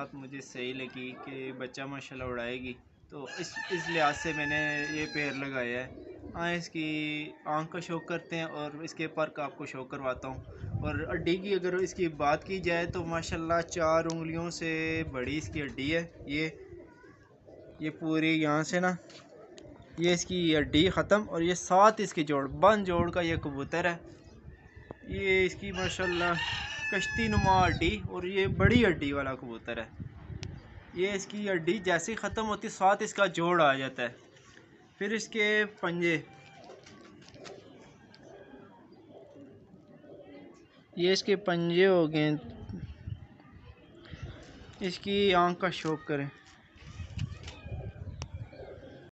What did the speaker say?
बात मुझे सही लगी कि बच्चा माशाल्लाह उड़ाएगी, तो इस लिहाज से मैंने ये पेड़ लगाया है। हाँ, इसकी आँख का शौक करते हैं और इसके पर का आपको शो करवाता हूँ। और हड्डी की अगर इसकी बात की जाए तो माशाल्लाह 4 उँगलियों से बड़ी इसकी हड्डी है। ये पूरी यहाँ से ना, ये इसकी हड्डी ख़त्म, और ये 7 इसके जोड़ बंद जोड़ का ये कबूतर है। ये इसकी माशाल्लाह कश्ती नुमा हड्डी, और ये बड़ी हड्डी वाला कबूतर है। ये इसकी हड्डी जैसे ही ख़त्म होती 7 इसका जोड़ आ जाता है। फिर इसके पंजे, ये इसके पंजे हो गए। इसकी आँख का शौक करें।